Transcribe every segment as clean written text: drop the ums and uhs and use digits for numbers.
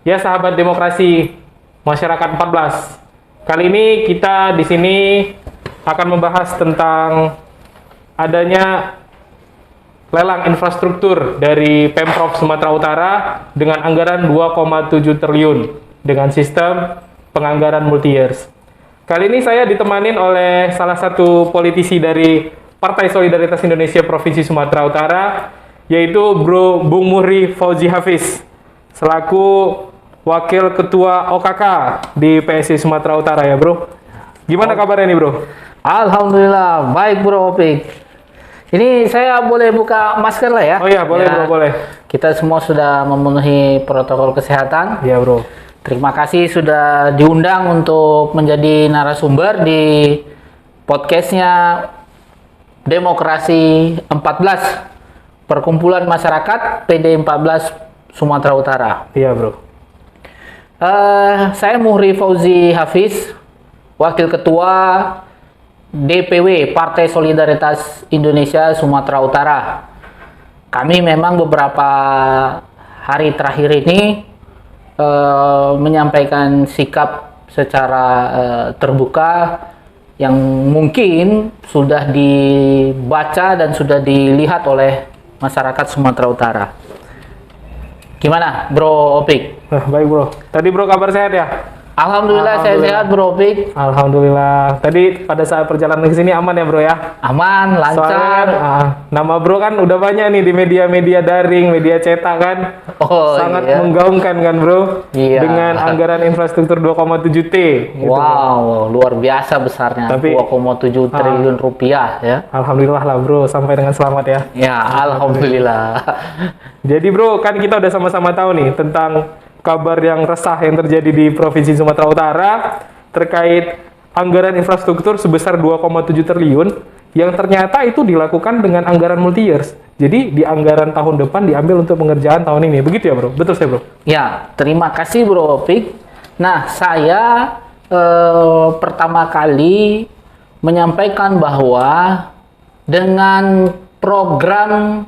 Ya sahabat demokrasi masyarakat 14. Kali ini kita di sini akan membahas tentang adanya lelang infrastruktur dari Pemprov Sumatera Utara dengan anggaran 2,7 triliun dengan sistem penganggaran multi-years. Kali ini saya ditemanin oleh salah satu politisi dari Partai Solidaritas Indonesia Provinsi Sumatera Utara, yaitu Bro Bung Muhri Fauzi Hafiz, selaku Wakil Ketua OKK di PSI Sumatera Utara ya bro. Gimana kabarnya nih bro? Alhamdulillah, baik bro Opik. Ini saya boleh buka masker lah ya? Oh iya boleh ya, bro, boleh. Kita semua sudah memenuhi protokol kesehatan. Iya bro. Terima kasih sudah diundang untuk menjadi narasumber di podcastnya Demokrasi 14, Perkumpulan Masyarakat PD 14 Sumatera Utara. Iya bro. Saya Muhri Fauzi Hafiz, Wakil Ketua DPW Partai Solidaritas Indonesia Sumatera Utara. Kami memang beberapa hari terakhir ini menyampaikan sikap secara terbuka yang mungkin sudah dibaca dan sudah dilihat oleh masyarakat Sumatera Utara. Gimana Bro Opik? Baik bro. Tadi bro kabar sehat ya? Alhamdulillah saya sehat Bro Opik. Alhamdulillah. Tadi pada saat perjalanan ke sini aman ya bro ya? Aman, lancar. Soalnya, nama bro kan udah banyak nih di media-media daring, media cetak kan. Oh, sangat iya. menggaungkan kan bro. Iya. Dengan anggaran infrastruktur 2,7 T. Gitu. Wow, luar biasa besarnya. Tapi 2,7 triliun rupiah ya. Alhamdulillah lah bro, sampai dengan selamat ya. Ya, alhamdulillah. Jadi bro, kan kita udah sama-sama tahu nih tentang kabar yang resah yang terjadi di Provinsi Sumatera Utara terkait anggaran infrastruktur sebesar 2,7 triliun yang ternyata itu dilakukan dengan anggaran multi-years. Jadi di anggaran tahun depan diambil untuk pengerjaan tahun ini. Begitu ya bro? Betul saya bro? Ya, terima kasih Bro Opik. Nah, saya pertama kali menyampaikan bahwa dengan program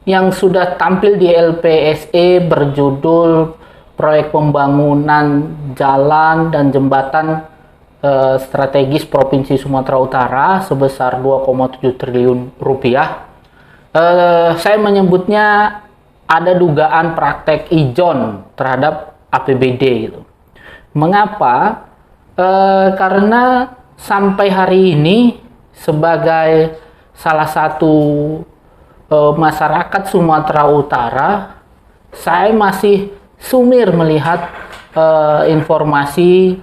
yang sudah tampil di LPSE berjudul Proyek Pembangunan Jalan dan Jembatan Strategis Provinsi Sumatera Utara sebesar 2,7 triliun rupiah. Saya menyebutnya ada dugaan praktek ijon terhadap APBD gitu. Mengapa? Karena sampai hari ini sebagai salah satu masyarakat Sumatera Utara, saya masih sumir melihat informasi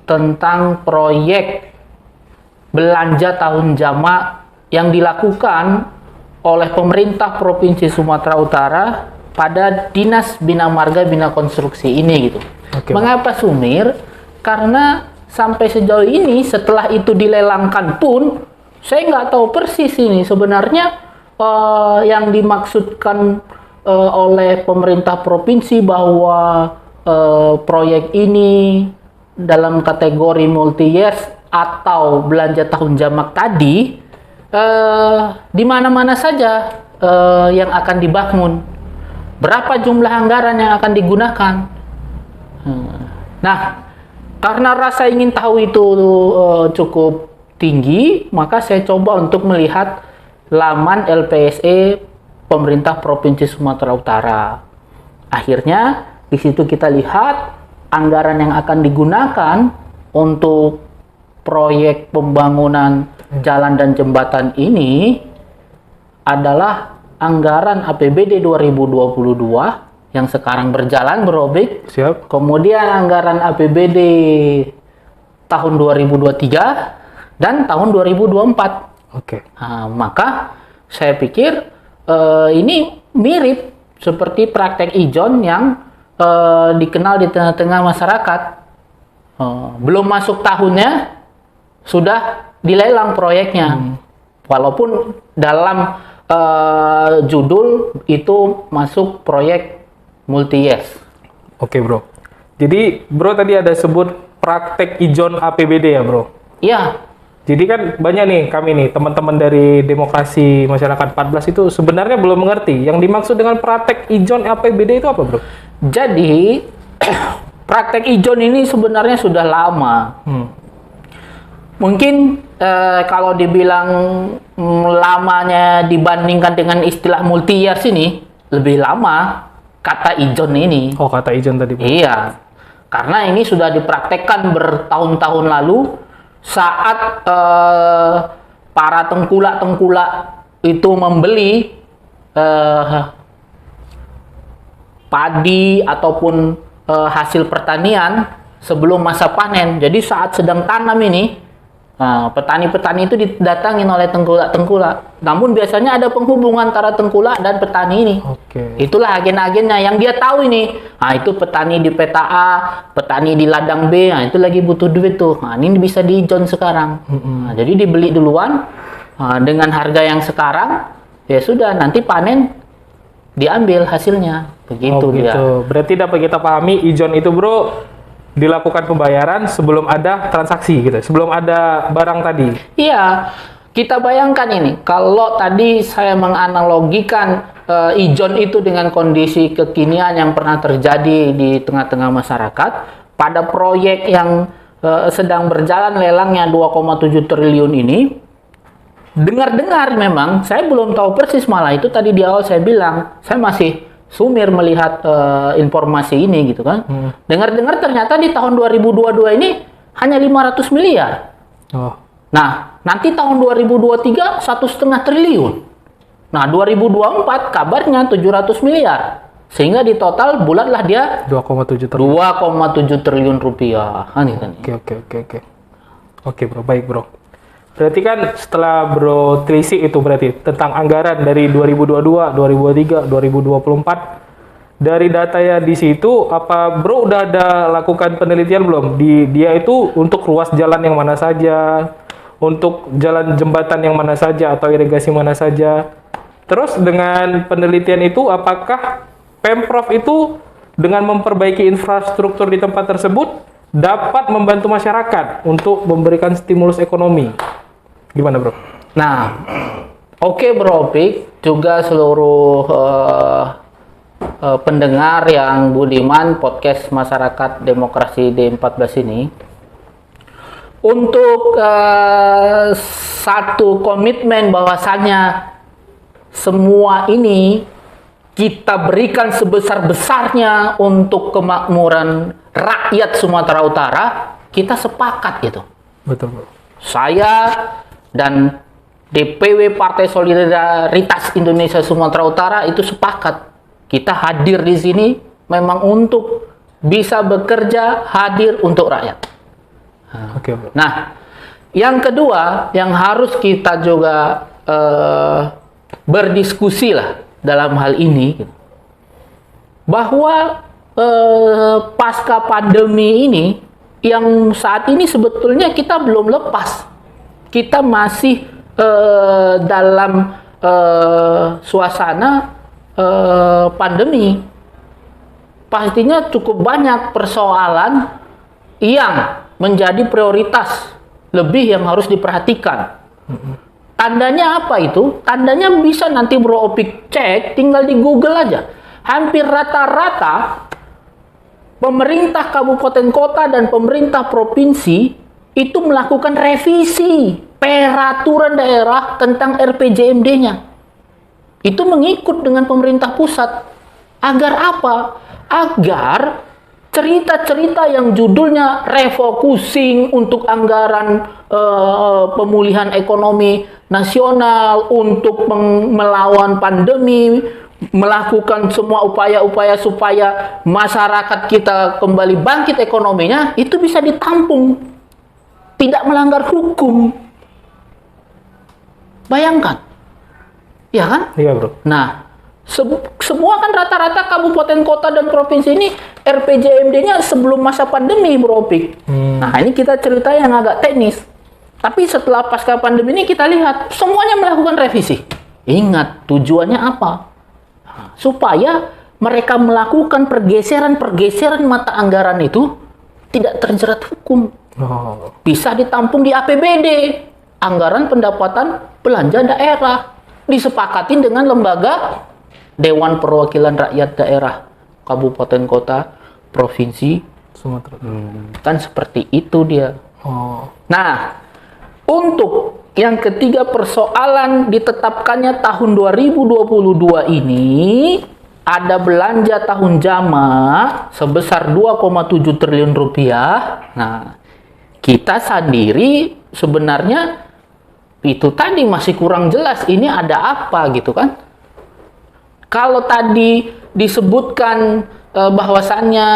tentang proyek belanja tahun jamak yang dilakukan oleh pemerintah Provinsi Sumatera Utara pada Dinas Bina Marga Bina Konstruksi ini gitu. Oke, Mengapa sumir? Karena sampai sejauh ini setelah itu dilelangkan pun saya nggak tahu persis ini sebenarnya yang dimaksudkan oleh pemerintah provinsi bahwa proyek ini dalam kategori multi-years atau belanja tahun jamak tadi di mana-mana saja yang akan dibangun, berapa jumlah anggaran yang akan digunakan. Nah, karena rasa ingin tahu itu cukup tinggi, maka saya coba untuk melihat laman LPSE pemerintah Provinsi Sumatera Utara. Akhirnya di situ kita lihat anggaran yang akan digunakan untuk proyek pembangunan jalan dan jembatan ini adalah anggaran APBD 2022 yang sekarang berjalan berobik. Siap. Kemudian anggaran APBD tahun 2023 dan tahun 2024. Oke. Nah, maka saya pikir ini mirip seperti praktek ijon yang dikenal di tengah-tengah masyarakat. Belum masuk tahunnya sudah dilelang proyeknya, walaupun dalam judul itu masuk proyek multi-years. Oke bro. Jadi bro tadi ada sebut praktek ijon APBD ya bro? Iya. Jadi kan banyak nih kami nih teman-teman dari Demokrasi Masyarakat 14 itu sebenarnya belum mengerti yang dimaksud dengan praktek ijon APBD itu apa bro? Jadi praktek ijon ini sebenarnya sudah lama. Mungkin kalau dibilang lamanya dibandingkan dengan istilah multi years ini, lebih lama kata ijon ini. Oh, kata ijon tadi, Bro. Iya, karena ini sudah dipraktekkan bertahun-tahun lalu saat para tengkulak-tengkulak itu membeli padi ataupun hasil pertanian sebelum masa panen. Jadi saat sedang tanam ini, petani-petani itu didatangin oleh tengkulak-tengkulak. Namun biasanya ada penghubungan antara tengkulak dan petani ini. Oke. Itulah agen-agennya yang dia tahu ini. Itu petani di peta A, petani di ladang B. Itu lagi butuh duit tuh. Ini bisa diijon sekarang. Jadi dibeli duluan dengan harga yang sekarang. Ya sudah, nanti panen diambil hasilnya. Begitu dia. Berarti dapat kita pahami ijon itu, Bro, dilakukan pembayaran sebelum ada transaksi gitu, sebelum ada barang tadi. Iya, kita bayangkan ini, kalau tadi saya menganalogikan ijon itu dengan kondisi kekinian yang pernah terjadi di tengah-tengah masyarakat, pada proyek yang sedang berjalan lelangnya 2,7 triliun ini, dengar-dengar memang, saya belum tahu persis, malah itu tadi di awal saya bilang, saya masih sumir melihat informasi ini gitu kan. Dengar-dengar ternyata di tahun 2022 ini hanya 500 miliar. Nah, nanti tahun 2023 1,5 triliun. Nah, 2024 kabarnya 700 miliar. Sehingga di total bulatlah dia 2,7 triliun. 2,7 triliun rupiah. Oke. Oke, Bro. Baik, Bro. Berarti kan setelah Bro telisik itu berarti tentang anggaran dari 2022, 2023, 2024. Dari data ya di situ, apa Bro udah ada lakukan penelitian belum? Dia itu untuk ruas jalan yang mana saja, untuk jalan jembatan yang mana saja, atau irigasi mana saja. Terus dengan penelitian itu, apakah Pemprov itu dengan memperbaiki infrastruktur di tempat tersebut dapat membantu masyarakat untuk memberikan stimulus ekonomi? Gimana, Bro? Nah, oke, Bro Opik, juga seluruh pendengar yang budiman podcast Masyarakat Demokrasi D14 ini, untuk satu komitmen bahwasannya semua ini kita berikan sebesar-besarnya untuk kemakmuran rakyat Sumatera Utara, kita sepakat gitu. Betul, Bro. Saya dan DPW Partai Solidaritas Indonesia Sumatera Utara itu sepakat. Kita hadir di sini memang untuk bisa bekerja, hadir untuk rakyat. Oke, Bro. Nah, yang kedua yang harus kita juga berdiskusi lah dalam hal ini, bahwa pasca pandemi ini yang saat ini sebetulnya kita belum lepas. Kita masih dalam suasana pandemi. Pastinya cukup banyak persoalan yang menjadi prioritas lebih yang harus diperhatikan. Tandanya apa itu? Tandanya bisa nanti Bro Opik cek, tinggal di Google aja. Hampir rata-rata pemerintah kabupaten kota dan pemerintah provinsi itu melakukan revisi peraturan daerah tentang RPJMD-nya. Itu mengikut dengan pemerintah pusat. Agar apa? Agar cerita-cerita yang judulnya refocusing untuk anggaran pemulihan ekonomi nasional, untuk melawan pandemi, melakukan semua upaya-upaya supaya masyarakat kita kembali bangkit ekonominya, itu bisa ditampung. Tidak melanggar hukum. Bayangkan. Ya kan? Iya, Bro. Nah, semua kan rata-rata kabupaten kota dan provinsi ini RPJMD-nya sebelum masa pandemi, Bro Opik. Nah, ini kita cerita yang agak teknis. Tapi setelah pasca pandemi ini kita lihat semuanya melakukan revisi. Ingat, tujuannya apa? Supaya mereka melakukan pergeseran mata anggaran itu tidak terjerat hukum. Bisa ditampung di APBD, anggaran pendapatan belanja daerah, disepakatin dengan lembaga Dewan Perwakilan Rakyat Daerah Kabupaten Kota Provinsi Sumatera. kan seperti itu dia. Oh, Nah, untuk yang ketiga persoalan ditetapkannya tahun 2022 ini ada belanja tahun jamak sebesar 2,7 triliun rupiah. Nah, kita sendiri sebenarnya itu tadi masih kurang jelas ini ada apa gitu kan. Kalau tadi disebutkan bahwasannya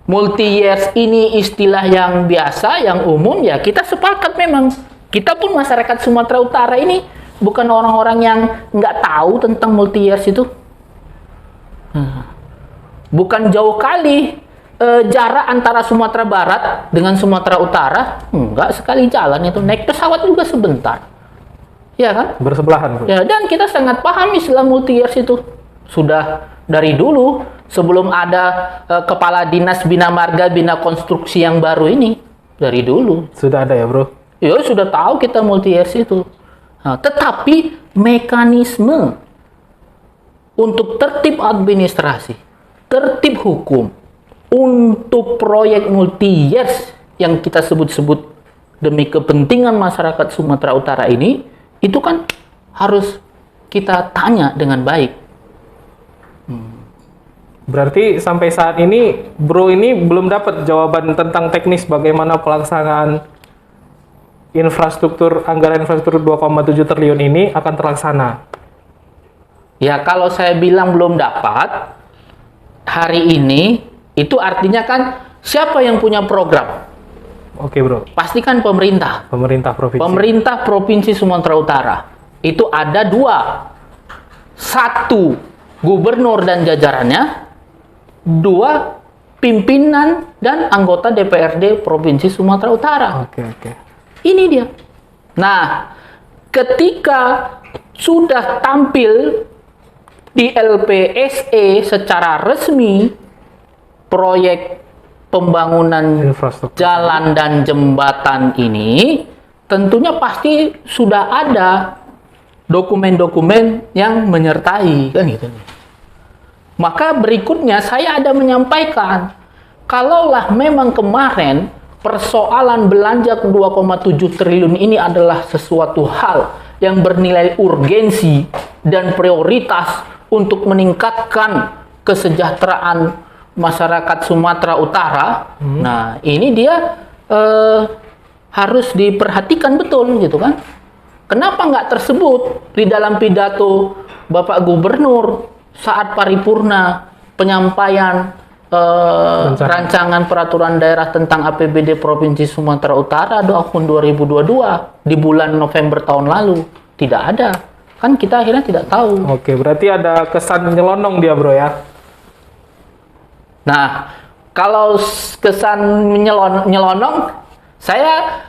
multi years ini istilah yang biasa, yang umum, ya kita sepakat memang. Kita pun masyarakat Sumatera Utara ini bukan orang-orang yang nggak tahu tentang multi years itu. Bukan jauh kali jarak antara Sumatera Barat dengan Sumatera Utara, enggak, sekali jalan itu, naik pesawat juga sebentar. Ya kan? bersebelahan, bro. Ya, dan kita sangat paham istilah multi years itu. Sudah dari dulu, sebelum ada Kepala Dinas Bina Marga Bina Konstruksi yang baru ini. Dari dulu. Sudah ada ya, bro? Ya, sudah tahu kita multi years itu. Nah, tetapi mekanisme untuk tertib administrasi, tertib hukum, untuk proyek multi years yang kita sebut-sebut demi kepentingan masyarakat Sumatera Utara ini, itu kan harus kita tanya dengan baik. Berarti sampai saat ini, bro ini belum dapat jawaban tentang teknis bagaimana pelaksanaan anggaran infrastruktur 2,7 triliun ini akan terlaksana. Ya, kalau saya bilang belum dapat hari ini, itu artinya kan siapa yang punya program? Oke, bro. Pastikan pemerintah. Pemerintah provinsi. Pemerintah Provinsi Sumatera Utara. Itu ada dua. Satu, gubernur dan jajarannya. Dua, pimpinan dan anggota DPRD Provinsi Sumatera Utara. Oke. Ini dia. Nah, ketika sudah tampil di LPSE secara resmi proyek pembangunan Infrastruktur. jalan dan jembatan ini, tentunya pasti sudah ada dokumen-dokumen yang menyertai, kan gitu. Maka berikutnya saya ada menyampaikan, kalaulah memang kemarin persoalan belanja 2,7 triliun ini adalah sesuatu hal yang bernilai urgensi dan prioritas untuk meningkatkan kesejahteraan masyarakat Sumatera Utara. Nah, ini dia harus diperhatikan betul gitu kan. Kenapa nggak tersebut di dalam pidato Bapak Gubernur saat paripurna penyampaian rancangan peraturan daerah tentang APBD Provinsi Sumatera Utara tahun 2022 di bulan November tahun lalu? Tidak ada. Kan kita akhirnya tidak tahu. Oke, berarti ada kesan nyelonong dia, bro ya. Nah, kalau kesan nyelonong, saya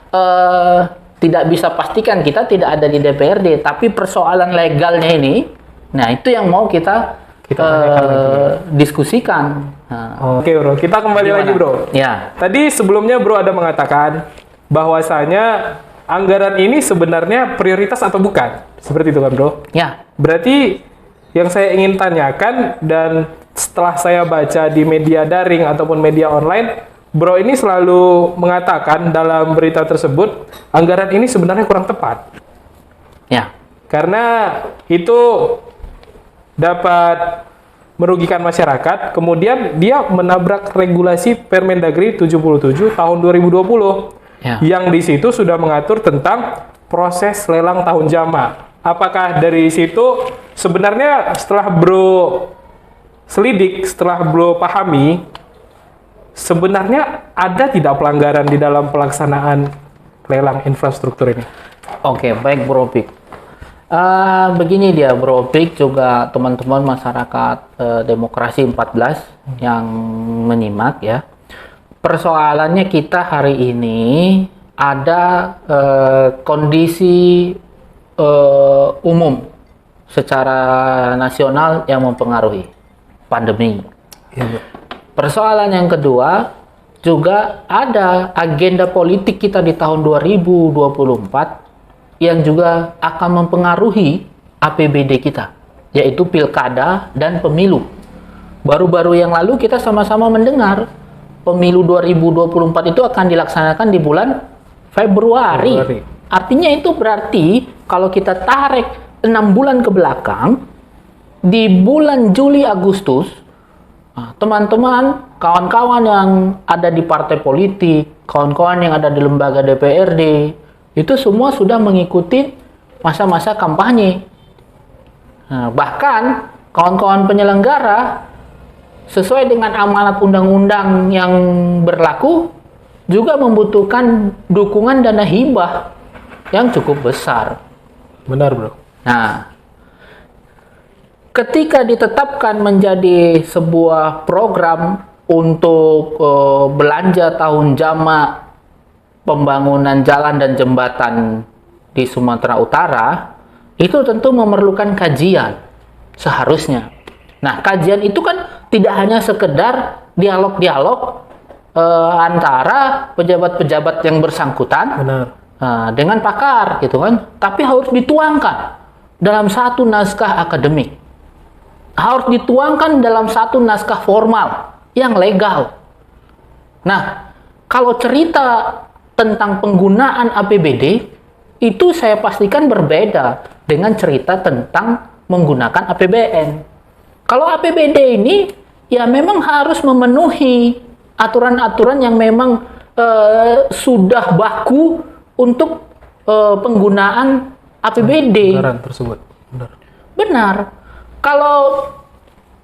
tidak bisa pastikan, kita tidak ada di DPRD, tapi persoalan legalnya ini, nah itu yang mau kita tanyakan lagi. Diskusikan. Nah, Oke, bro. Kita kembali gimana? lagi, bro. Ya. Tadi sebelumnya bro ada mengatakan bahwasanya anggaran ini sebenarnya prioritas atau bukan? Seperti itu kan, bro? Ya. Berarti yang saya ingin tanyakan, dan setelah saya baca di media daring ataupun media online, bro ini selalu mengatakan dalam berita tersebut, anggaran ini sebenarnya kurang tepat. Ya. Karena itu dapat merugikan masyarakat, kemudian dia menabrak regulasi Permendagri 77 tahun 2020. Ya. Yang di situ sudah mengatur tentang proses lelang tahun jamak. Apakah dari situ sebenarnya setelah bro selidik, setelah bro pahami, sebenarnya ada tidak pelanggaran di dalam pelaksanaan lelang infrastruktur ini? Oke, baik Bro Opik. Begini dia Bro Opik, juga teman-teman masyarakat Demokrasi 14 yang menyimak ya. Persoalannya kita hari ini ada kondisi umum secara nasional yang mempengaruhi pandemi. Iya, Persoalan yang kedua, juga ada agenda politik kita di tahun 2024 yang juga akan mempengaruhi APBD kita, yaitu pilkada dan pemilu baru-baru yang lalu kita sama-sama mendengar pemilu 2024 itu akan dilaksanakan di bulan Februari. Artinya itu berarti kalau kita tarik 6 bulan ke belakang, di bulan Juli Agustus, teman-teman, kawan-kawan yang ada di partai politik, kawan-kawan yang ada di lembaga DPRD, itu semua sudah mengikuti masa-masa kampanye. Nah, bahkan kawan-kawan penyelenggara sesuai dengan amanat undang-undang yang berlaku juga membutuhkan dukungan dana hibah yang cukup besar. Benar, Bro. Nah, ketika ditetapkan menjadi sebuah program untuk belanja tahun jamak pembangunan jalan dan jembatan di Sumatera Utara, itu tentu memerlukan kajian seharusnya. Nah, kajian itu kan tidak hanya sekedar dialog-dialog antara pejabat-pejabat yang bersangkutan dengan pakar gitu kan, tapi harus dituangkan dalam satu naskah akademik, harus dituangkan dalam satu naskah formal yang legal. Nah, kalau cerita tentang penggunaan APBD itu saya pastikan berbeda dengan cerita tentang menggunakan APBN. Kalau APBD ini ya memang harus memenuhi aturan-aturan yang memang sudah baku untuk penggunaan APBD. Anggaran tersebut. Benar. Kalau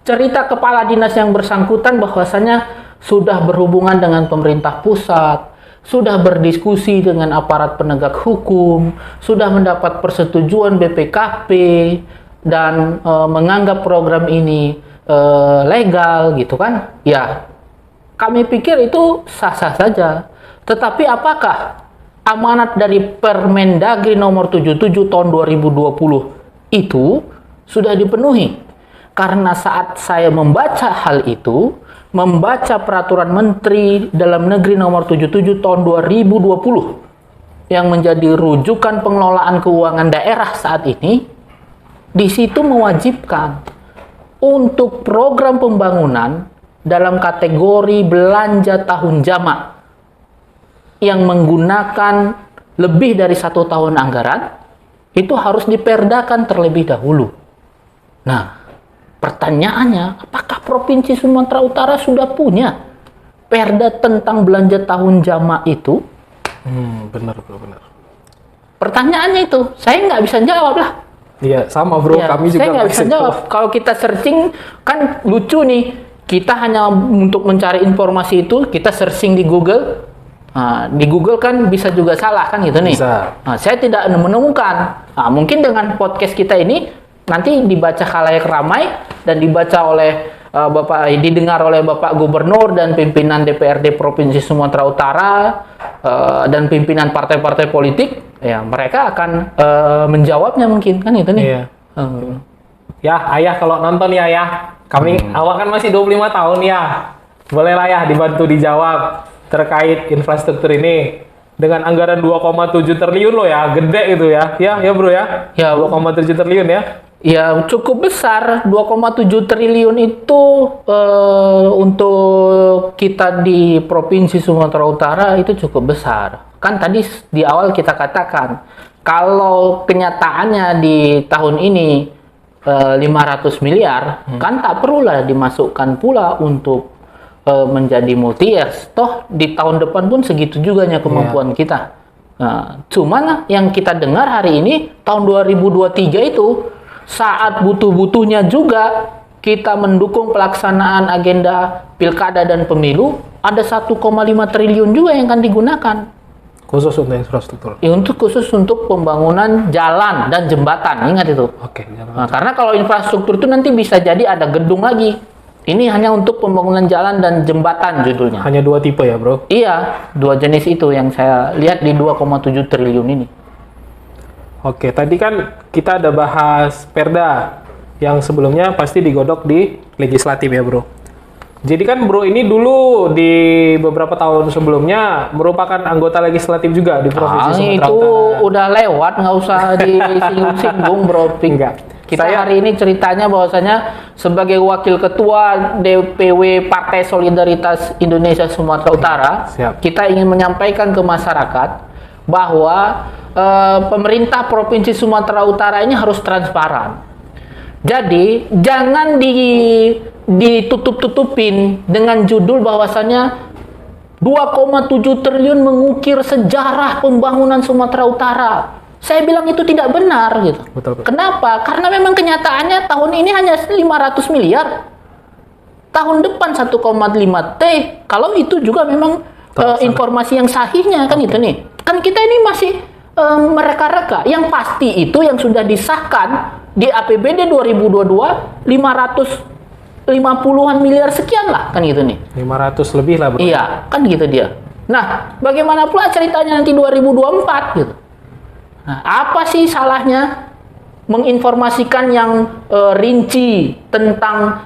cerita kepala dinas yang bersangkutan bahwasanya sudah berhubungan dengan pemerintah pusat, sudah berdiskusi dengan aparat penegak hukum, sudah mendapat persetujuan BPKP, dan menganggap program ini legal gitu kan, ya kami pikir itu sah-sah saja. Tetapi apakah amanat dari Permendagri nomor 77 tahun 2020 itu sudah dipenuhi? Karena saat saya membaca hal itu, membaca peraturan Menteri Dalam Negeri nomor 77 tahun 2020 yang menjadi rujukan pengelolaan keuangan daerah saat ini, di situ mewajibkan untuk program pembangunan dalam kategori belanja tahun jamak yang menggunakan lebih dari 1 tahun anggaran, itu harus diperdakan terlebih dahulu. Nah, pertanyaannya, apakah Provinsi Sumatera Utara sudah punya perda tentang belanja tahun jamak itu? Benar, Bro, benar. Pertanyaannya itu, saya nggak bisa jawab lah. Iya, sama, Bro. Ya, Kami juga saya nggak bisa jawab. Kalau kita searching, kan lucu nih. Kita hanya untuk mencari informasi itu, kita searching di Google. Nah, di Google kan bisa juga salah kan gitu nih. Bisa. Nah, saya tidak menemukan. Nah, mungkin dengan podcast kita ini nanti dibaca khalayak ramai dan dibaca oleh didengar oleh Bapak Gubernur dan pimpinan DPRD Provinsi Sumatera Utara dan pimpinan partai-partai politik, ya mereka akan menjawabnya mungkin kan itu nih. Iya. Ya, Ayah kalau nonton ya, Ayah. Kami awak kan masih 25 tahun ya. Boleh lah ya dibantu dijawab terkait infrastruktur ini. Dengan anggaran 2,7 triliun loh ya, gede itu ya. Ya Bro ya. Ya, 2,7 triliun ya. Ya cukup besar, 2,7 triliun itu untuk kita di Provinsi Sumatera Utara itu cukup besar. Kan tadi di awal kita katakan, kalau kenyataannya di tahun ini 500 miliar, kan tak perlulah dimasukkan pula untuk menjadi multi-years. Toh di tahun depan pun segitu juga kemampuan kita. Nah, cuman yang kita dengar hari ini, tahun 2023 itu, saat butuh-butuhnya juga kita mendukung pelaksanaan agenda pilkada dan pemilu, ada 1,5 triliun juga yang akan digunakan. Khusus untuk infrastruktur. Ya, khusus untuk pembangunan jalan dan jembatan, ingat itu. Oke. Nah, karena kalau infrastruktur itu nanti bisa jadi ada gedung lagi. Ini hanya untuk pembangunan jalan dan jembatan judulnya. Hanya 2 tipe ya, Bro? Iya, 2 jenis itu yang saya lihat di 2,7 triliun ini. Oke, tadi kan kita ada bahas perda yang sebelumnya pasti digodok di legislatif ya, Bro. Jadi kan Bro ini dulu di beberapa tahun sebelumnya merupakan anggota legislatif juga di Provinsi Sumatera itu Utara. udah lewat, nggak usah disinggung-singgung, Bro. Enggak. Kita hari ini ceritanya bahwasanya sebagai wakil ketua DPW Partai Solidaritas Indonesia Sumatera Utara, kita ingin menyampaikan ke masyarakat bahwa pemerintah Provinsi Sumatera Utara ini harus transparan. Jadi jangan ditutup-tutupin dengan judul bahwasanya 2,7 triliun mengukir sejarah pembangunan Sumatera Utara. Saya bilang itu tidak benar gitu. Betul. Kenapa? Karena memang kenyataannya tahun ini hanya 500 miliar. Tahun depan 1,5 T. Kalau itu juga memang informasi yang sahihnya kan itu nih. Kan kita ini masih mereka-reka. Yang pasti itu yang sudah disahkan di APBD 2022 550-an miliar sekian lah kan gitu nih. 500 lebih lah, bro. Iya, kan gitu dia. Nah, bagaimana pula ceritanya nanti 2024 gitu. Nah, apa sih salahnya menginformasikan yang rinci tentang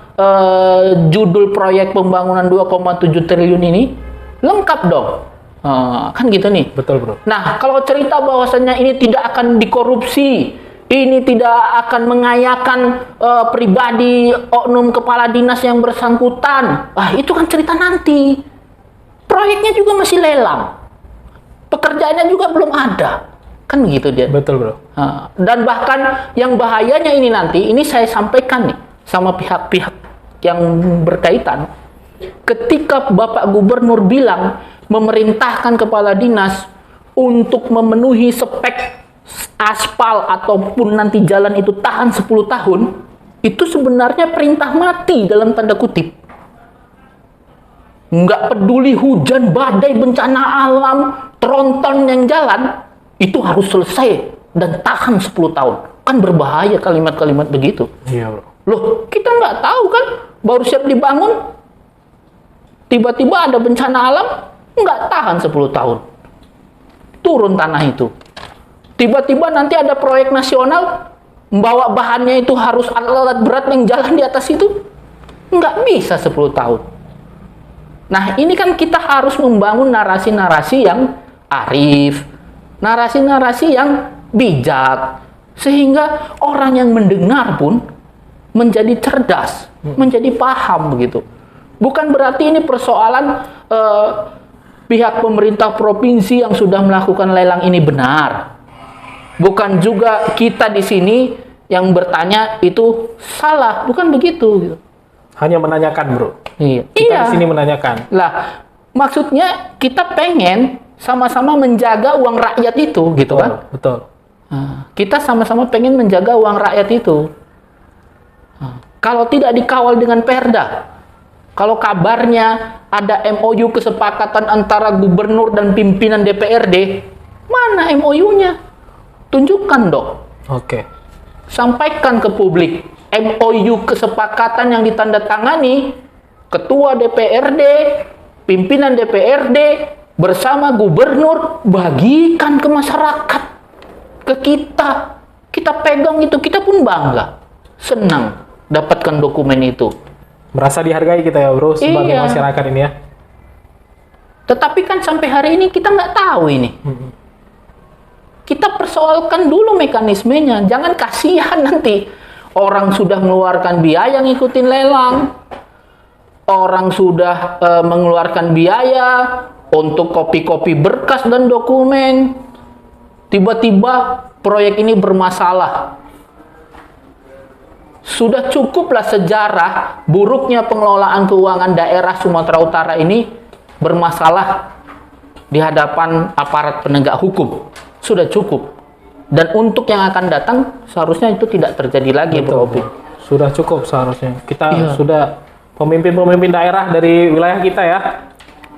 judul proyek pembangunan 2,7 triliun ini? Lengkap dong. Kan gitu nih. Betul, bro. Nah, kalau cerita bahwasannya ini tidak akan dikorupsi, ini tidak akan mengayakan pribadi oknum kepala dinas yang bersangkutan, itu kan cerita nanti. Proyeknya juga masih lelang. Pekerjaannya juga belum ada. Kan gitu dia. Betul, bro. Dan bahkan yang bahayanya ini nanti, ini saya sampaikan nih sama pihak-pihak yang berkaitan. Ketika Bapak Gubernur bilang memerintahkan kepala dinas untuk memenuhi spek aspal ataupun nanti jalan itu tahan 10 tahun, itu sebenarnya perintah mati dalam tanda kutip. Nggak peduli hujan, badai, bencana alam, tronton yang jalan, itu harus selesai dan tahan 10 tahun. Kan berbahaya kalimat-kalimat begitu. Iya, bro. Loh, kita nggak tahu kan, baru siap dibangun, tiba-tiba ada bencana alam, nggak tahan 10 tahun. Turun tanah itu. Tiba-tiba nanti ada proyek nasional, membawa bahannya itu harus alat berat yang jalan di atas itu, nggak bisa 10 tahun. Nah, ini kan kita harus membangun narasi-narasi yang arif, narasi-narasi yang bijak, sehingga orang yang mendengar pun menjadi cerdas, menjadi paham begitu. Bukan berarti ini persoalan pihak pemerintah provinsi yang sudah melakukan lelang ini benar. Bukan juga kita di sini yang bertanya itu salah, bukan begitu. Gitu. Hanya menanyakan, bro. Iya. Kita di sini menanyakan. Lah, maksudnya kita pengen sama-sama menjaga uang rakyat itu, gitu kan? Betul. Kita sama-sama pengen menjaga uang rakyat itu. Kalau tidak dikawal dengan Perda, kalau kabarnya ada MOU kesepakatan antara gubernur dan pimpinan DPRD, mana MOU-nya? Tunjukkan dong. Oke. Sampaikan ke publik MOU kesepakatan yang ditandatangani ketua DPRD, pimpinan DPRD bersama gubernur, bagikan ke masyarakat, ke kita. Kita pegang itu, kita pun bangga, senang dapatkan dokumen itu. Merasa dihargai kita ya, bro, sebagai masyarakat ini ya. Tetapi kan sampai hari ini kita nggak tahu ini. Kita persoalkan dulu mekanismenya. Jangan kasihan nanti. Orang sudah mengeluarkan biaya ngikutin lelang. Orang sudah mengeluarkan biaya untuk kopi-kopi berkas dan dokumen. Tiba-tiba proyek ini bermasalah. Sudah cukuplah sejarah buruknya pengelolaan keuangan daerah Sumatera Utara ini bermasalah di hadapan aparat penegak hukum. Sudah cukup. Dan untuk yang akan datang seharusnya itu tidak terjadi lagi, Bro Opik. Sudah cukup seharusnya. Kita sudah pemimpin-pemimpin daerah dari wilayah kita ya.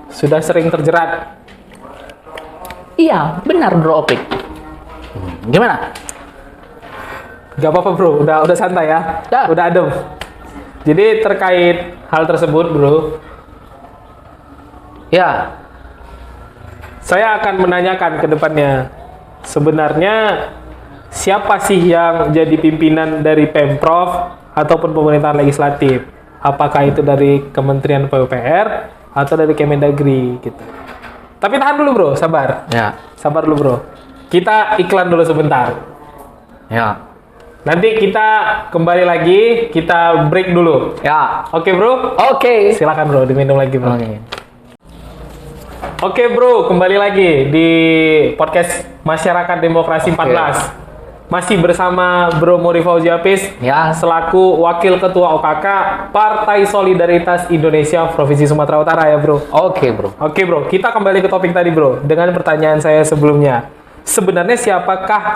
Sudah sering terjerat. Iya, benar Bro Opik. Gimana? Gak apa-apa, bro, udah santai ya, udah adem. Jadi terkait hal tersebut, bro, ya, saya akan menanyakan ke depannya, sebenarnya siapa sih yang jadi pimpinan dari Pemprov ataupun pemerintahan legislatif? Apakah itu dari Kementerian PUPR atau dari Kemendagri gitu? Tapi tahan dulu, bro, sabar. Ya. Sabar dulu, bro. Kita iklan dulu sebentar. Ya. Nanti kita kembali lagi, kita break dulu. Ya. Oke, Bro? Oke. Silakan, Bro, diminum lagi, Bro. Oke. Oke, Bro, kembali lagi di podcast Masyarakat Demokrasi 14. Masih bersama Bro Muri Fauzi Hafiz, Ya. selaku Wakil Ketua OKK Partai Solidaritas Indonesia Provinsi Sumatera Utara ya, Bro. Oke, Bro. Oke, Bro, kita kembali ke topik tadi, Bro. Dengan pertanyaan saya sebelumnya. Sebenarnya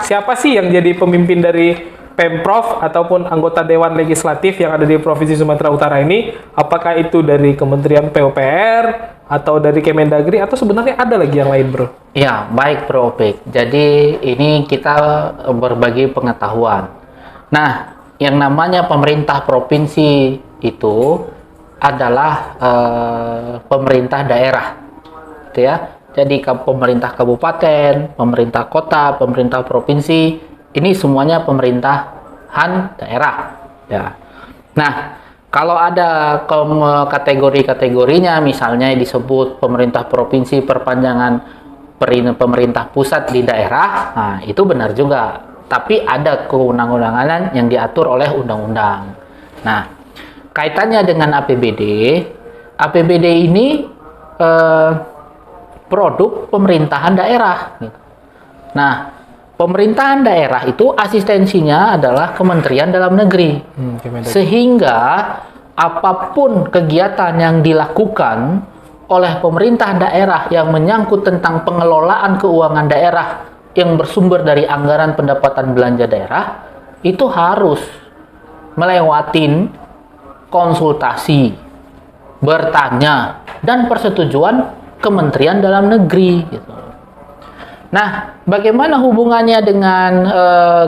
siapa sih yang jadi pemimpin dari Pemprov ataupun anggota Dewan Legislatif yang ada di Provinsi Sumatera Utara ini? Apakah itu dari Kementerian PUPR atau dari Kemendagri atau sebenarnya ada lagi yang lain, Bro? Ya, baik Bro Opik. Jadi ini kita berbagi pengetahuan. Nah, yang namanya pemerintah provinsi itu adalah pemerintah daerah, gitu ya. Jadi pemerintah kabupaten, pemerintah kota, pemerintah provinsi, ini semuanya pemerintahan daerah. Ya. Nah, kalau ada kategori-kategorinya, misalnya disebut pemerintah provinsi perpanjangan pemerintah pusat di daerah, nah itu benar juga. Tapi ada keundang-undangan yang diatur oleh undang-undang. Nah, kaitannya dengan APBD, APBD ini produk pemerintahan daerah. Gitu. Nah, pemerintahan daerah itu asistensinya adalah Kementerian Dalam Negeri. Sehingga apapun kegiatan yang dilakukan oleh pemerintah daerah yang menyangkut tentang pengelolaan keuangan daerah yang bersumber dari anggaran pendapatan belanja daerah, itu harus melewatin konsultasi, bertanya, dan persetujuan Kementerian Dalam Negeri. Gitu. Nah, bagaimana hubungannya dengan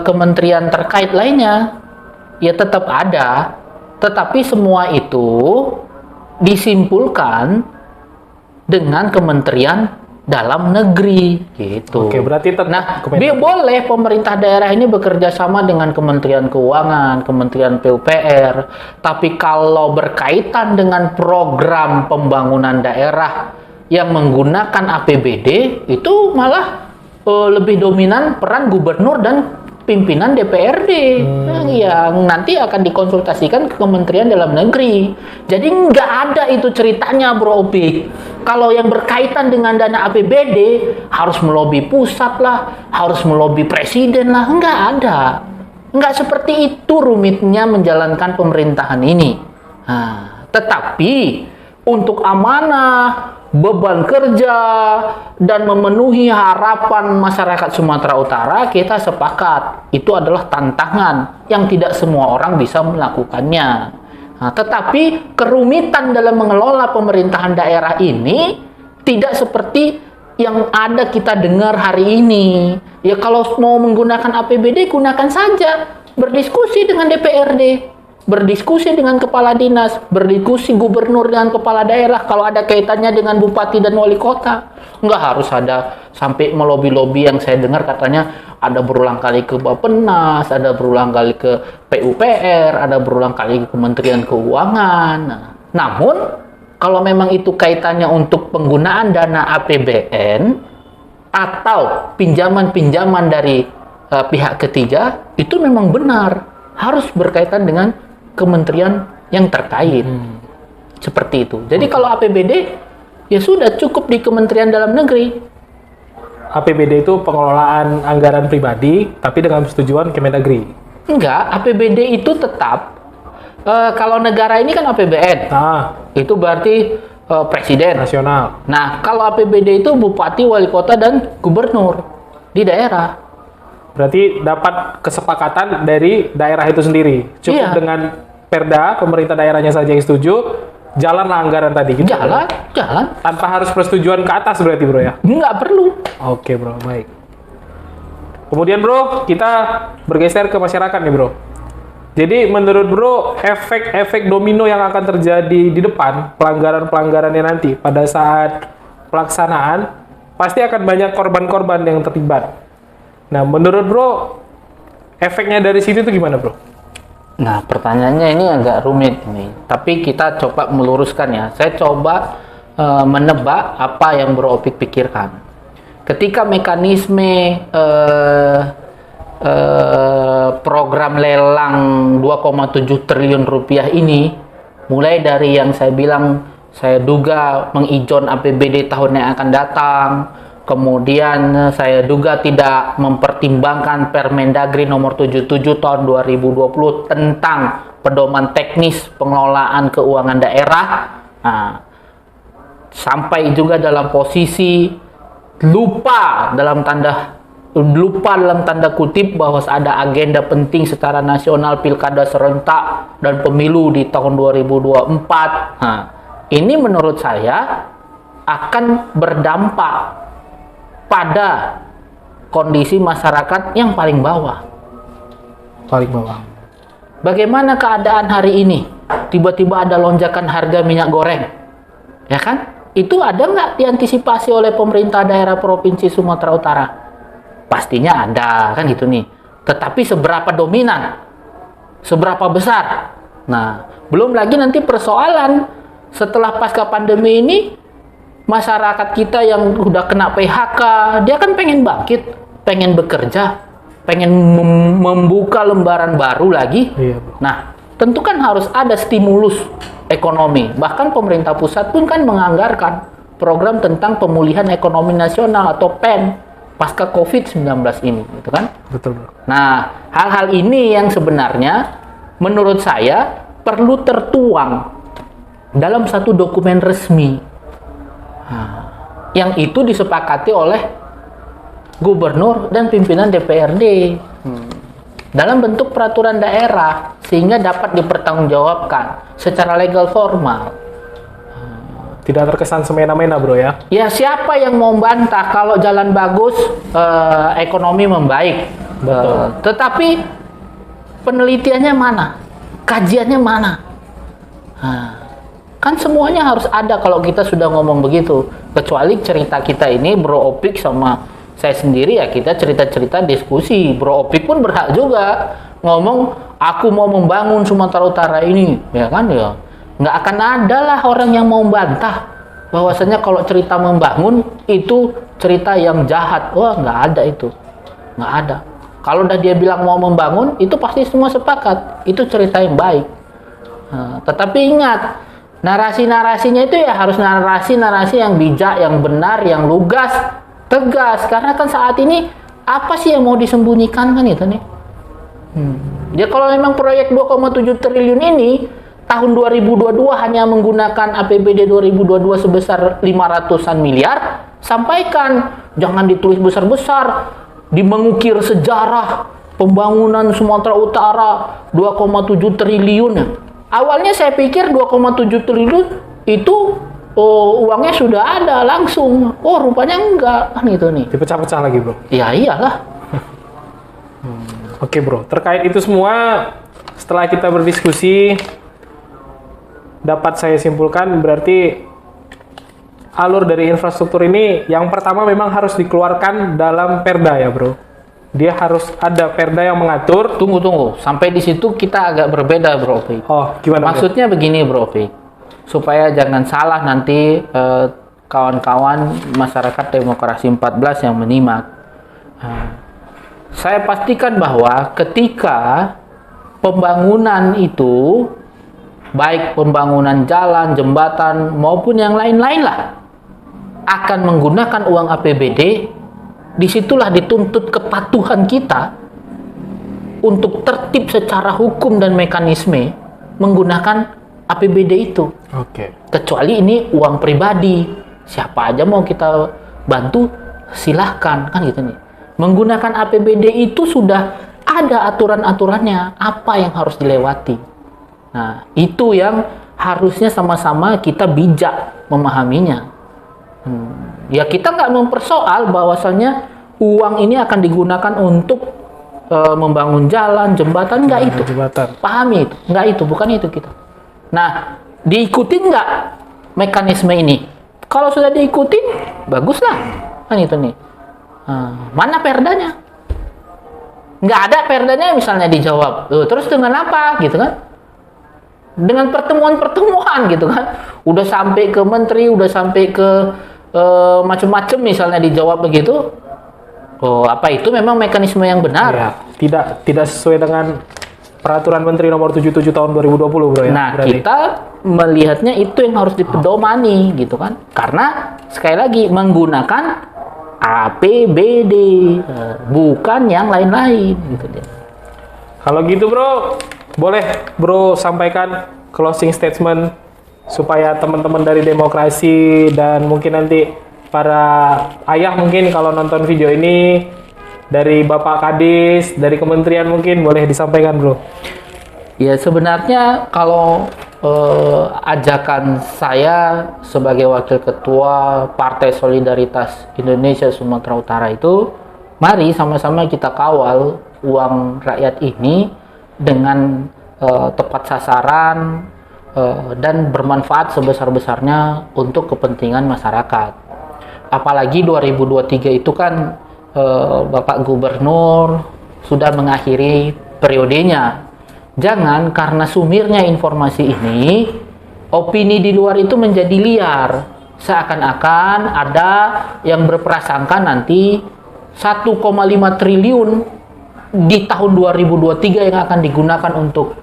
kementerian terkait lainnya? Ya tetap ada, tetapi semua itu disimpulkan dengan Kementerian Dalam Negeri, gitu. Oke, berarti tetap dia boleh pemerintah daerah ini bekerja sama dengan Kementerian Keuangan, Kementerian PUPR, tapi kalau berkaitan dengan program pembangunan daerah yang menggunakan APBD, itu malah lebih dominan peran gubernur dan pimpinan DPRD yang nanti akan dikonsultasikan ke Kementerian Dalam Negeri. Jadi nggak ada itu ceritanya, Bro Opik. Kalau yang berkaitan dengan dana APBD harus melobi pusat lah, harus melobi presiden lah, nggak ada. Nggak seperti itu rumitnya menjalankan pemerintahan ini. Nah, tetapi untuk amanah, beban kerja, dan memenuhi harapan masyarakat Sumatera Utara, kita sepakat itu adalah tantangan yang tidak semua orang bisa melakukannya. Nah, tetapi kerumitan dalam mengelola pemerintahan daerah ini tidak seperti yang ada kita dengar hari ini. Ya kalau mau menggunakan APBD, gunakan saja. Berdiskusi dengan DPRD. Berdiskusi dengan kepala dinas, berdiskusi gubernur dengan kepala daerah kalau ada kaitannya dengan bupati dan wali kota. Nggak harus ada sampai melobi-lobi yang saya dengar katanya ada berulang kali ke Bappenas, ada berulang kali ke PUPR, ada berulang kali ke Kementerian Keuangan. Namun, kalau memang itu kaitannya untuk penggunaan dana APBN atau pinjaman-pinjaman dari pihak ketiga, itu memang benar harus berkaitan dengan kementerian yang terkait. Seperti itu. Jadi kalau APBD ya sudah cukup di Kementerian Dalam Negeri. APBD itu pengelolaan anggaran pribadi tapi dengan persetujuan Kemendagri. Enggak, APBD itu tetap kalau negara ini kan APBN. Itu berarti presiden nasional. Nah, kalau APBD itu bupati, wali kota dan gubernur di daerah. Berarti dapat kesepakatan dari daerah itu sendiri. Cukup dengan perda, pemerintah daerahnya saja yang setuju, jalanlah anggaran tadi. Gitu, jalan. Tanpa harus persetujuan ke atas berarti, Bro ya? Nggak perlu. Oke, Bro, baik. Kemudian, Bro, kita bergeser ke masyarakat nih, Bro. Jadi, menurut Bro, efek-efek domino yang akan terjadi di depan, pelanggaran-pelanggarannya nanti, pada saat pelaksanaan, pasti akan banyak korban-korban yang terlibat. Nah, menurut Bro, efeknya dari situ itu gimana, Bro? Nah, pertanyaannya ini agak rumit nih. Tapi kita coba meluruskan ya. Saya coba menebak apa yang Bro Opik pikirkan. Ketika mekanisme program lelang 2,7 triliun rupiah ini, mulai dari yang saya bilang, saya duga mengijon APBD tahun yang akan datang, kemudian saya duga tidak mempertimbangkan Permendagri nomor 77 tahun 2020 tentang pedoman teknis pengelolaan keuangan daerah. Nah, sampai juga dalam posisi lupa dalam tanda kutip bahwa ada agenda penting secara nasional pilkada serentak dan pemilu di tahun 2024. Nah, ini menurut saya akan berdampak pada kondisi masyarakat yang paling bawah. Paling bawah. Bagaimana keadaan hari ini? Tiba-tiba ada lonjakan harga minyak goreng, ya kan? Itu ada nggak diantisipasi oleh pemerintah daerah Provinsi Sumatera Utara? Pastinya ada, kan gitu nih. Tetapi seberapa dominan? Seberapa besar? Nah, belum lagi nanti persoalan setelah pasca pandemi ini, masyarakat kita yang udah kena PHK, dia kan pengen bangkit, pengen bekerja, pengen membuka lembaran baru lagi. Iya, bro. Nah, tentu kan harus ada stimulus ekonomi. Bahkan pemerintah pusat pun kan menganggarkan program tentang pemulihan ekonomi nasional atau PEN pasca COVID-19 ini, gitu kan? Betul, bro. Nah, hal-hal ini yang sebenarnya menurut saya perlu tertuang dalam satu dokumen resmi. Nah, yang itu disepakati oleh gubernur dan pimpinan DPRD dalam bentuk peraturan daerah sehingga dapat dipertanggungjawabkan secara legal formal. Tidak terkesan semena-mena, bro ya. Ya, siapa yang mau membantah kalau jalan bagus, ekonomi membaik. Tetapi penelitiannya mana? Kajiannya mana? Nah, kan semuanya harus ada kalau kita sudah ngomong begitu. Kecuali cerita kita ini Bro Opik sama saya sendiri, ya kita cerita-cerita diskusi. Bro Opik pun berhak juga ngomong, aku mau membangun Sumatera Utara ini, ya kan ya. Nggak akan ada lah orang yang mau membantah bahwasanya kalau cerita membangun itu cerita yang jahat. Wah, nggak ada itu. Nggak ada. Kalau udah dia bilang mau membangun, itu pasti semua sepakat. Itu cerita yang baik. Nah, tetapi ingat, narasi-narasinya itu ya harus narasi-narasi yang bijak, yang benar, yang lugas, tegas. Karena kan saat ini apa sih yang mau disembunyikan kan itu nih. Ya kalau memang proyek 2,7 triliun ini tahun 2022 hanya menggunakan APBD 2022 sebesar 500-an miliar, sampaikan, jangan ditulis besar-besar, dimengukir sejarah pembangunan Sumatera Utara 2,7 triliun. Awalnya saya pikir 2,7 triliun itu uangnya sudah ada langsung. Oh, rupanya enggak, kan itu nih. Dipecah-pecah lagi, bro. Ya iyalah. Oke, bro. Terkait itu semua, setelah kita berdiskusi, dapat saya simpulkan berarti alur dari infrastruktur ini yang pertama memang harus dikeluarkan dalam perda ya, bro. Dia harus ada perda yang mengatur. Tunggu. Sampai di situ kita agak berbeda, Bro Opik. Oh, gimana? Maksudnya begini, Bro Opik. Supaya jangan salah nanti kawan-kawan masyarakat demokrasi 14 yang menyimak. Saya pastikan bahwa ketika pembangunan itu, baik pembangunan jalan, jembatan, maupun yang lain-lain lah, akan menggunakan uang APBD, disitulah dituntut kepatuhan kita untuk tertib secara hukum dan mekanisme menggunakan APBD itu. Oke. Kecuali ini uang pribadi, siapa aja mau kita bantu, silahkan, kan gitu nih. Menggunakan APBD itu sudah ada aturan-aturannya, apa yang harus dilewati. Nah, itu yang harusnya sama-sama kita bijak memahaminya. Ya, kita nggak mempersoal bahwasannya uang ini akan digunakan untuk membangun jalan, jembatan, nggak itu. Jembatan. Pahami itu, nggak itu, bukan itu kita. Nah, diikutin nggak mekanisme ini? Kalau sudah diikutin, baguslah, kan itu nih. Mana perdanya? Nggak ada perdanya, misalnya dijawab. Terus dengan apa, gitu kan? Dengan pertemuan-pertemuan gitu kan, udah sampai ke menteri, udah sampai ke macam-macam misalnya dijawab begitu, itu memang mekanisme yang benar. Ya, tidak sesuai dengan Peraturan Menteri Nomor 77 Tahun 2020, Bro ya. Nah, berarti. kita melihatnya itu yang harus dipedomani gitu kan. Karena sekali lagi menggunakan APBD, bukan yang lain-lain gitu dia. Kalau gitu, Bro, boleh Bro sampaikan closing statement supaya teman-teman dari Demokrasi dan mungkin nanti para ayah mungkin kalau nonton video ini dari Bapak Kadis, dari kementerian mungkin boleh disampaikan, Bro. Ya sebenarnya kalau ajakan saya sebagai wakil ketua Partai Solidaritas Indonesia Sumatera Utara itu, mari sama-sama kita kawal uang rakyat ini dengan tepat sasaran dan bermanfaat sebesar-besarnya untuk kepentingan masyarakat. Apalagi 2023 itu kan Bapak Gubernur sudah mengakhiri periodenya. Jangan karena sumirnya informasi ini, opini di luar itu menjadi liar. Seakan-akan ada yang berprasangka nanti 1,5 triliun di tahun 2023 yang akan digunakan untuk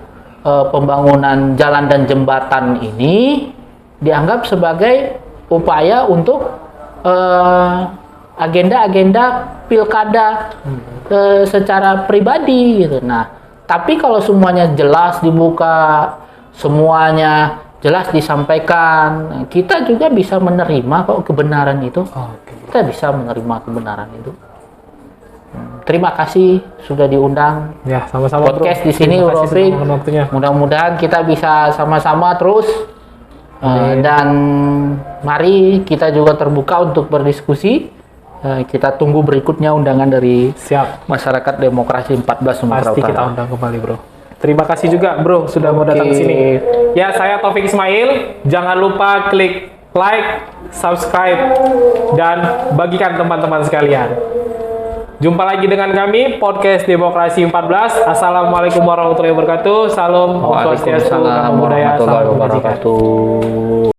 pembangunan jalan dan jembatan ini dianggap sebagai upaya untuk agenda-agenda pilkada secara pribadi gitu. Nah, tapi kalau semuanya jelas dibuka, semuanya jelas disampaikan, kita juga bisa menerima kok kebenaran itu. Kita bisa menerima kebenaran itu. Terima kasih sudah diundang. Ya, sama-sama, Bro. Podcast di sini, Terima kasih Rofik. sudah meluangkan waktunya. Mudah-mudahan kita bisa sama-sama terus dan mari kita juga terbuka untuk berdiskusi. Kita tunggu berikutnya undangan dari Siap. Masyarakat Demokrasi 14 Sumatera Pasti Utara. kita undang kembali, Bro. Terima kasih juga, Bro, sudah mau datang ke sini. Ya, saya Taufik Ismail. Jangan lupa klik like, subscribe, dan bagikan teman-teman sekalian. Jumpa lagi dengan kami, Podcast Demokrasi 14. Assalamualaikum warahmatullahi wabarakatuh. Salam, Om Swastiastu, Namo Buddhaya, warahmatullahi Salam Kebajikan. wabarakatuh.